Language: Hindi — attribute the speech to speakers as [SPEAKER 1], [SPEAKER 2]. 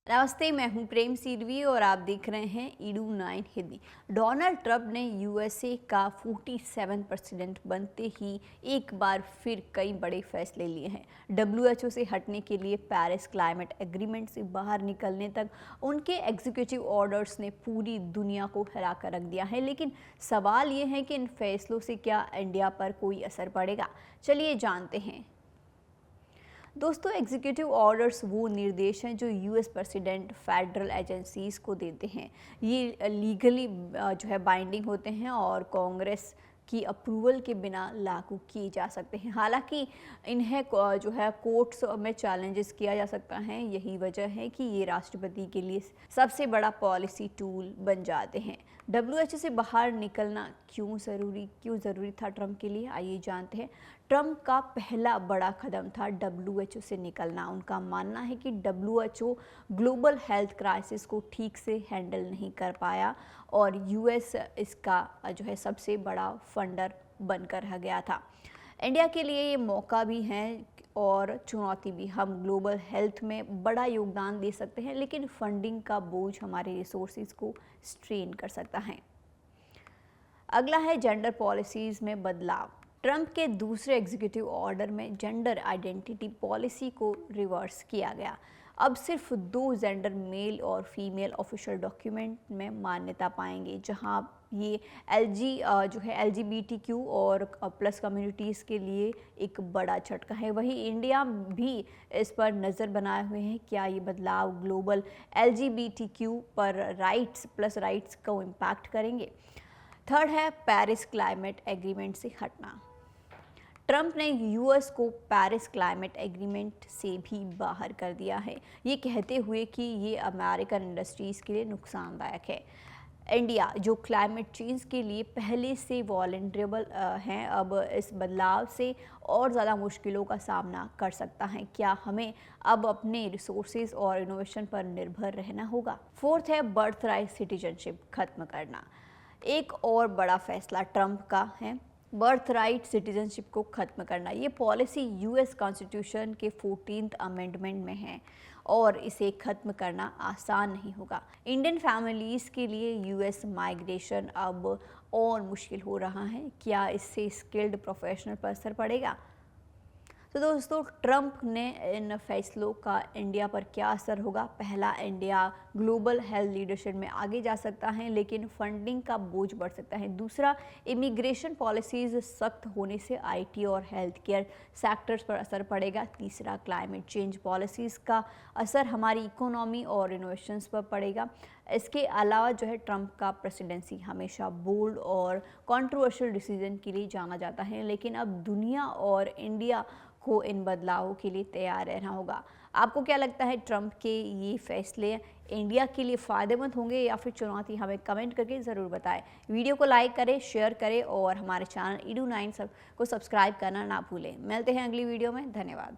[SPEAKER 1] नमस्ते, मैं हूं प्रेम सिरवी और आप देख रहे हैं ईडू 9 हिंदी। डोनाल्ड ट्रंप ने यूएसए का 47 प्रेसिडेंट बनते ही एक बार फिर कई बड़े फैसले लिए हैं। डब्ल्यूएचओ से हटने के लिए पेरिस क्लाइमेट एग्रीमेंट से बाहर निकलने तक उनके एग्जीक्यूटिव ऑर्डर्स ने पूरी दुनिया को हिला कर रख दिया है। लेकिन सवाल ये है कि इन फैसलों से क्या इंडिया पर कोई असर पड़ेगा। चलिए जानते हैं। दोस्तों, एग्जीक्यूटिव ऑर्डर्स वो निर्देश हैं जो यूएस प्रेसिडेंट फेडरल एजेंसीज को देते हैं। ये लीगली जो है बाइंडिंग होते हैं और कांग्रेस की अप्रूवल के बिना लागू किए जा सकते हैं। हालांकि इन्हें जो है कोर्ट्स में चैलेंजेस किया जा सकता है। यही वजह है कि ये राष्ट्रपति के लिए सबसे बड़ा पॉलिसी टूल बन जाते हैं। डब्ल्यूएचओ से बाहर निकलना क्यों ज़रूरी था ट्रंप के लिए, आइए जानते हैं। ट्रंप का पहला बड़ा कदम था डब्ल्यूएचओ से निकलना। उनका मानना है कि डब्ल्यूएचओ ग्लोबल हेल्थ क्राइसिस को ठीक से हैंडल नहीं कर पाया और यूएस इसका जो है सबसे बड़ा फंडर बनकर रह गया था। इंडिया के लिए ये मौका भी है और चुनौती भी। हम ग्लोबल हेल्थ में बड़ा योगदान दे सकते हैं, लेकिन फंडिंग का बोझ हमारे रिसोर्सेज को स्ट्रेन कर सकता है। अगला है जेंडर पॉलिसीज़ में बदलाव। ट्रंप के दूसरे एग्जीक्यूटिव ऑर्डर में जेंडर आइडेंटिटी पॉलिसी को रिवर्स किया गया। अब सिर्फ 2 जेंडर मेल और फीमेल ऑफिशियल डॉक्यूमेंट में मान्यता पाएंगे, जहां ये जो है एलजीबीटीक्यू और प्लस कम्युनिटीज़ के लिए एक बड़ा झटका है। वहीं इंडिया भी इस पर नज़र बनाए हुए हैं। क्या ये बदलाव ग्लोबल एलजीबीटीक्यू पर राइट्स को इम्पैक्ट करेंगे। थर्ड है पेरिस क्लाइमेट एग्रीमेंट से हटना। ट्रंप ने यूएस को पेरिस क्लाइमेट एग्रीमेंट से भी बाहर कर दिया है, ये कहते हुए कि ये अमेरिकन इंडस्ट्रीज़ के लिए नुकसानदायक है। इंडिया, जो क्लाइमेट चेंज के लिए पहले से वॉलनरेबल हैं, अब इस बदलाव से और ज़्यादा मुश्किलों का सामना कर सकता है। क्या हमें अब अपने रिसोर्सेज और इनोवेशन पर निर्भर रहना होगा। फोर्थ है बर्थ राइट सिटीजनशिप खत्म करना। एक और बड़ा फैसला ट्रंप का है बर्थ राइट सिटीजनशिप को खत्म करना। ये पॉलिसी यूएस कॉन्स्टिट्यूशन के 14th अमेंडमेंट में है और इसे खत्म करना आसान नहीं होगा। इंडियन फैमिलीज़ के लिए यूएस माइग्रेशन अब और मुश्किल हो रहा है। क्या इससे स्किल्ड प्रोफेशनल पर असर पड़ेगा। तो दोस्तों, ट्रंप ने इन फैसलों का इंडिया पर क्या असर होगा। पहला, इंडिया ग्लोबल हेल्थ लीडरशिप में आगे जा सकता है, लेकिन फंडिंग का बोझ बढ़ सकता है। दूसरा, इमिग्रेशन पॉलिसीज़ सख्त होने से आईटी और हेल्थ केयर सेक्टर्स पर असर पड़ेगा। तीसरा, क्लाइमेट चेंज पॉलिसीज़ का असर हमारी इकोनॉमी और इनोवेशंस पर पड़ेगा। इसके अलावा जो है ट्रंप का प्रेसिडेंसी हमेशा बोल्ड और कंट्रोवर्शियल डिसीजन के लिए जाना जाता है, लेकिन अब दुनिया और इंडिया को इन बदलावों के लिए तैयार रहना होगा। आपको क्या लगता है, ट्रंप के ये फैसले इंडिया के लिए फ़ायदेमंद होंगे या फिर चुनौती। हमें कमेंट करके ज़रूर बताएं। वीडियो को लाइक करें, शेयर करें और हमारे चैनल ईडू 9 को सब्सक्राइब करना ना भूलें। मिलते हैं अगली वीडियो में। धन्यवाद।